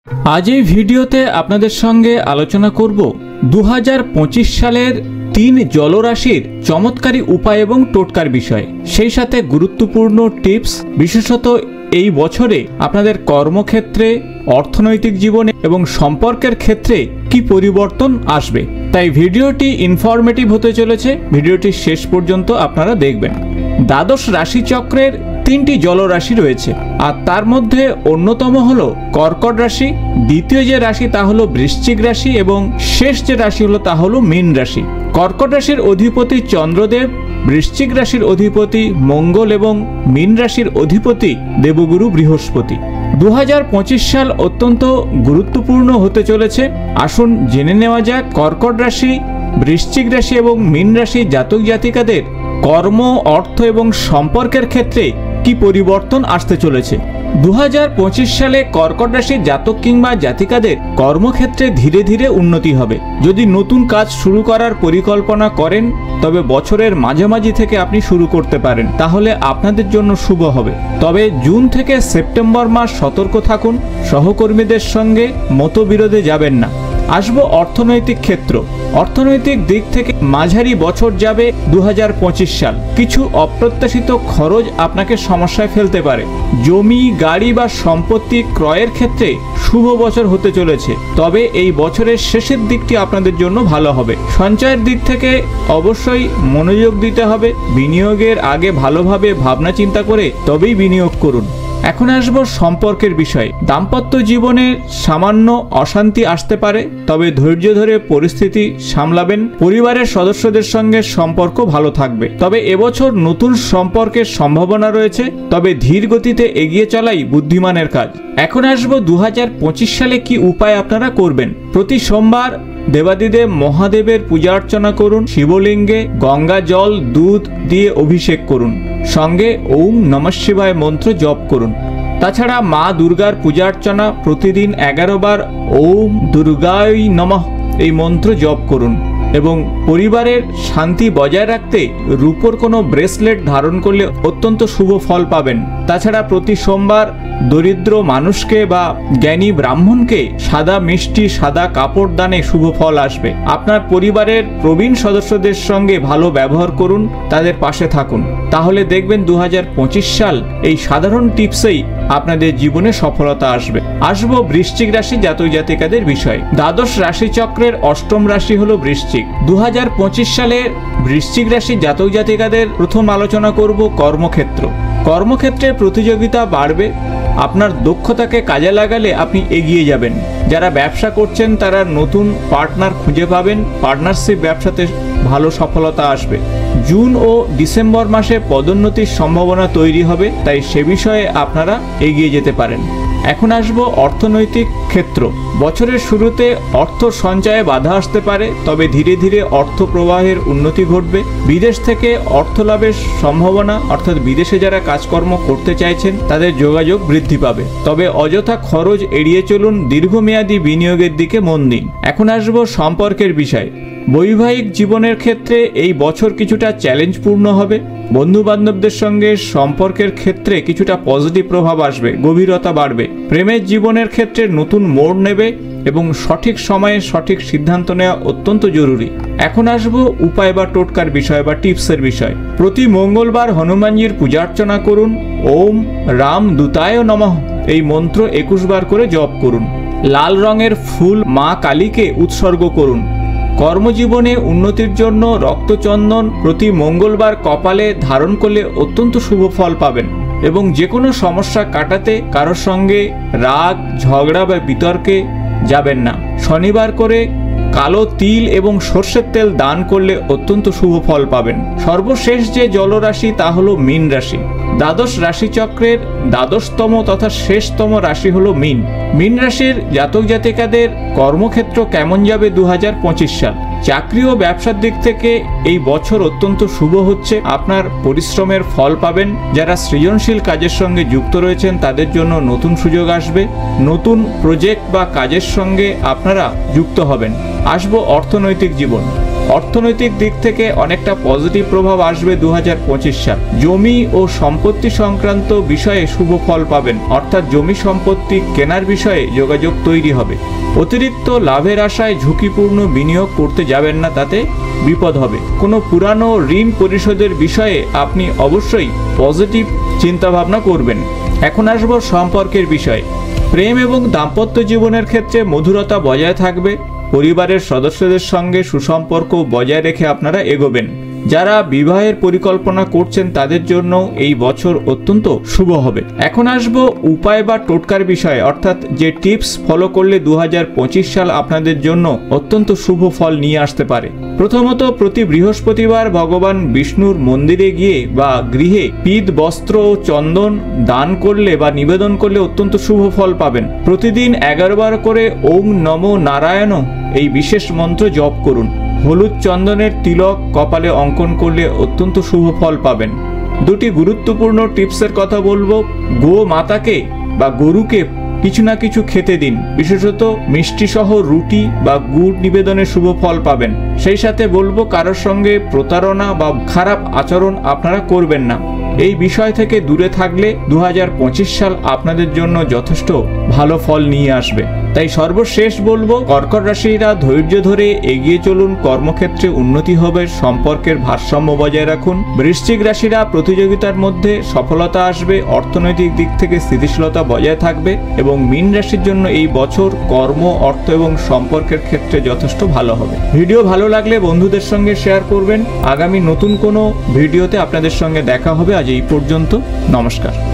আজ এই ভিডিওতে আপনাদের সঙ্গে আলোচনা করব 2025 সালের 3 জলরাশির চমৎকারী উপায় এবং টোটকার বিষয়, সেই সাথে গুরুত্বপূর্ণ টিপস, বিশেষত এই বছরে আপনাদের কর্মক্ষেত্রে, অর্থনৈতিক জীবনে এবং সম্পর্কের ক্ষেত্রে কি পরিবর্তন আসবে। তাই ভিডিওটি ইনফরমেটিভ হতে চলেছে, ভিডিওটি শেষ পর্যন্ত আপনারা দেখবেন। দ্বাদশ রাশিচক্রের 3টি জলরাশি রয়েছে, আর তার মধ্যে অন্যতম হলো কর্কট রাশি, দ্বিতীয় যে রাশি তা হলো বৃশ্চিক রাশি এবং শেষ যে রাশি হলো তা হলো মীন রাশি। কর্কট রাশির অধিপতি চন্দ্রদেব, বৃশ্চিক রাশির অধিপতি মঙ্গল এবং মীন রাশির অধিপতি দেবগুরু বৃহস্পতি। 2025 সাল অত্যন্ত গুরুত্বপূর্ণ হতে চলেছে। আসুন জেনে নেওয়া যাক কর্কট রাশি, বৃশ্চিক রাশি এবং মীন রাশি জাতক জাতিকাদের কর্ম, অর্থ এবং সম্পর্কের ক্ষেত্রে কি পরিবর্তন আসতে চলেছে। 2025 সালে কর্কট রাশির জাতক কিংবা জাতিকাদের কর্মক্ষেত্রে ধীরে ধীরে উন্নতি হবে। যদি নতুন কাজ শুরু করার পরিকল্পনা করেন তবে বছরের মাঝামাঝি থেকে আপনি শুরু করতে পারেন, তাহলে আপনাদের জন্য শুভ হবে। তবে জুন থেকে সেপ্টেম্বর মাস সতর্ক থাকুন, সহকর্মীদের সঙ্গে মতবিরোধে যাবেন না। আসবো অর্থনৈতিক ক্ষেত্র। অর্থনৈতিক দিক থেকে মাঝারি বছর যাবে 2025 সাল। কিছু অপ্রত্যাশিত খরচ আপনাকে সমস্যায় ফেলতে পারে। জমি, গাড়ি বা সম্পত্তি ক্রয়ের ক্ষেত্রে শুভ বছর হতে চলেছে, তবে এই বছরের শেষের দিকটি আপনাদের জন্য ভালো হবে। সঞ্চয়ের দিক থেকে অবশ্যই মনোযোগ দিতে হবে। বিনিয়োগের আগে ভালোভাবে ভাবনা চিন্তা করে তবেই বিনিয়োগ করুন। এখন আসবো সম্পর্কের বিষয়ে। দাম্পত্য জীবনে সামান্য অশান্তি আসতে পারে, তবে ধৈর্য ধরে পরিস্থিতি সামলাবেন। পরিবারের সদস্যদের সঙ্গে সম্পর্ক ভালো থাকবে। তবে এবছর নতুন সম্পর্কের সম্ভাবনা রয়েছে, তবে ধীর গতিতে এগিয়ে চলাই বুদ্ধিমানের কাজ। এখন আসবো 2025 সালে কি উপায় আপনারা করবেন। প্রতি সোমবার দেবাদিদেব মহাদেবের পূজা অর্চনা করুন। শিবলিঙ্গে গঙ্গা জল, দুধ দিয়ে অভিষেক করুন। সঙ্গে ওম নমঃ শিবায় মন্ত্র জপ করুন। তাছাড়া মা দুর্গার পূজা অর্চনা প্রতিদিন 11 বার ওম দুর্গায় নমঃ এই মন্ত্র জপ করুন। এবং পরিবারের শান্তি বজায় রাখতে রূপোর কোনো ব্রেসলেট ধারণ করলে অত্যন্ত শুভ ফল পাবেন। তাছাড়া প্রতি সোমবার দরিদ্র মানুষকে বা জ্ঞানী ব্রাহ্মণকে সাদা মিষ্টি, সাদা কাপড় দানে শুভ ফল আসবে। আপনার পরিবারের প্রবীণ সদস্যদের সঙ্গে ভালো ব্যবহার করুন, তাদের পাশে থাকুন, তাহলে দেখবেন 2025 সাল এই সাধারণ টিপসেই আপনাদের জীবনে সফলতা আসবে। আসবো বৃশ্চিক রাশি জাতক জাতিকাদের বিষয়। দ্বাদশ রাশিচক্রের 8ম রাশি হলো বৃশ্চিক। 2025 সালে বৃশ্চিক রাশি জাতক জাতিকাদের প্রথম আলোচনা করব কর্মক্ষেত্র। কর্মক্ষেত্রে প্রতিযোগিতা বাড়বে। আপনার দক্ষতাকে কাজে লাগালে আপনি এগিয়ে যাবেন। যারা ব্যবসা করছেন তারা নতুন পার্টনার খুঁজে পাবেন। পার্টনারশিপ ব্যবসাতে ভালো সফলতা আসবে। জুন ও ডিসেম্বর মাসে পদোন্নতির সম্ভাবনা তৈরি হবে, তাই সে বিষয়ে আপনারা এগিয়ে যেতে পারেন। এখন আসবো অর্থনৈতিক ক্ষেত্র। বছরের শুরুতে অর্থ সঞ্চয়ে বাধা আসতে পারে, তবে ধীরে ধীরে অর্থ প্রবাহের উন্নতি ঘটবে। বিদেশ থেকে অর্থ লাভের সম্ভাবনা, অর্থাৎ বিদেশে যারা কাজকর্ম করতে চাইছেন তাদের যোগাযোগ বৃদ্ধি পাবে। তবে অযথা খরচ এড়িয়ে চলুন, দীর্ঘমেয়াদী বিনিয়োগের দিকে মন দিন। এখন আসবো সম্পর্কের বিষয়। বৈবাহিক জীবনের ক্ষেত্রে এই বছর কিছুটা চ্যালেঞ্জপূর্ণ হবে। বন্ধু বান্ধবদের সঙ্গে সম্পর্কের ক্ষেত্রে কিছুটা পজিটিভ প্রভাব আসবে, গভীরতা বাড়বে। প্রেমের জীবনের ক্ষেত্রে নতুন মোড় নেবে এবং সঠিক সময়ে সঠিক সিদ্ধান্ত নেওয়া অত্যন্ত জরুরি। এখন আসবো উপায় বা টোটকার বিষয় বা টিপসের বিষয়। প্রতি মঙ্গলবার হনুমানজির পূজা অর্চনা করুন। ওম রাম দূতায় নমঃ এই মন্ত্র 21 বার করে জপ করুন। লাল রঙের ফুল মা কালীকে উৎসর্গ করুন। কর্মজীবনে উন্নতির জন্য রক্তচন্দন প্রতি মঙ্গলবার কপালে ধারণ করলে অত্যন্ত শুভ ফল পাবেন। এবং যে কোনো সমস্যা কাটাতে কারোর সঙ্গে রাগ, ঝগড়া বা বিতর্কে যাবেন না। শনিবার করে কালো তিল এবং সর্ষের তেল দান করলে অত্যন্ত শুভ ফল পাবেন। সর্বশেষ যে জলরাশি তা হলো মীন রাশি। দ্বাদশ রাশিচক্রের দ্বাদশতম তথা শেষতম রাশি হলো মীন। মীন রাশির জাতক জাতিকাদের কর্মক্ষেত্র কেমন যাবে 2025 সাল। চাকরি ও ব্যবসার দিক থেকে এই বছর অত্যন্ত শুভ হচ্ছে। আপনার পরিশ্রমের ফল পাবেন। যারা সৃজনশীল কাজের সঙ্গে যুক্ত রয়েছেন তাদের জন্য নতুন সুযোগ আসবে। নতুন প্রজেক্ট বা কাজের সঙ্গে আপনারা যুক্ত হবেন। আসবো অর্থনৈতিক জীবন। অর্থনৈতিক দিক থেকে অনেকটা পজিটিভ প্রভাব আসবে 2025 সাল। জমি ও সম্পত্তি সংক্রান্ত বিষয়ে শুভ ফল পাবেন, অর্থাৎ জমি সম্পত্তি কেনার বিষয়ে যোগাযোগ তৈরি হবে। অতিরিক্ত লাভের আশায় ঝুঁকিপূর্ণ বিনিয়োগ করতে যাবেন না, তাতে বিপদ হবে। কোনো পুরানো ঋণ পরিশোধের বিষয়ে আপনি অবশ্যই পজিটিভ চিন্তাভাবনা করবেন। এখন আসবো সম্পর্কের বিষয়ে। প্রেম এবং দাম্পত্য জীবনের ক্ষেত্রে মধুরতা বজায় থাকবে। পরিবারের সদস্যদের সঙ্গে সুসম্পর্ক বজায় রেখে আপনারা এগোবেন। যারা বিবাহের পরিকল্পনা করছেন তাদের জন্য এই বছর অত্যন্ত শুভ হবে। এখন আসবো উপায় বা টোটকার বিষয়ে, অর্থাৎ যে টিপস ফলো করলে 2025 সাল আপনাদের জন্য অত্যন্ত শুভ ফল নিয়ে আসতে পারে। প্রথমত, প্রতি বৃহস্পতিবার ভগবান বিষ্ণুর মন্দিরে গিয়ে বা গৃহে পিদ বস্ত্র ও চন্দন দান করলে বা নিবেদন করলে অত্যন্ত শুভ ফল পাবেন। প্রতিদিন 11 বার করে ওং নমো নারায়ণ এই বিশেষ মন্ত্র জপ করুন। হলুদ চন্দনের তিলক কপালে অঙ্কন করলে অত্যন্ত শুভ ফল পাবেন। দুটি গুরুত্বপূর্ণ টিপসের কথা বলবো। গো মাতাকে বা গরুকে কিছু না কিছু খেতে দিন, বিশেষত মিষ্টি সহ রুটি বা গুড় নিবেদনে শুভ ফল পাবেন। সেই সাথে বলবো কারোর সঙ্গে প্রতারণা বা খারাপ আচরণ আপনারা করবেন না। এই বিষয় থেকে দূরে থাকলে 2025 সাল আপনাদের জন্য যথেষ্ট ভালো ফল নিয়ে আসবে। তাই সর্বশেষ বলবো, কর্কট রাশিরা ধৈর্য ধরে এগিয়ে চলুন, কর্মক্ষেত্রে উন্নতি হবে, সম্পর্কের ভারসাম্য বজায় রাখুন। বৃশ্চিক রাশিরা প্রতিযোগিতার মধ্যে সফলতা আসবে, অর্থনৈতিক দিক থেকে স্থিতিশীলতা বজায় থাকবে এবং মীন রাশির জন্য এই বছর কর্ম, অর্থ এবং সম্পর্কের ক্ষেত্রে যথেষ্ট ভালো হবে। ভিডিও ভালো লাগলে বন্ধুদের সঙ্গে শেয়ার করবেন। আগামী নতুন কোনো ভিডিওতে আপনাদের সঙ্গে দেখা হবে। আজ এই পর্যন্ত, নমস্কার।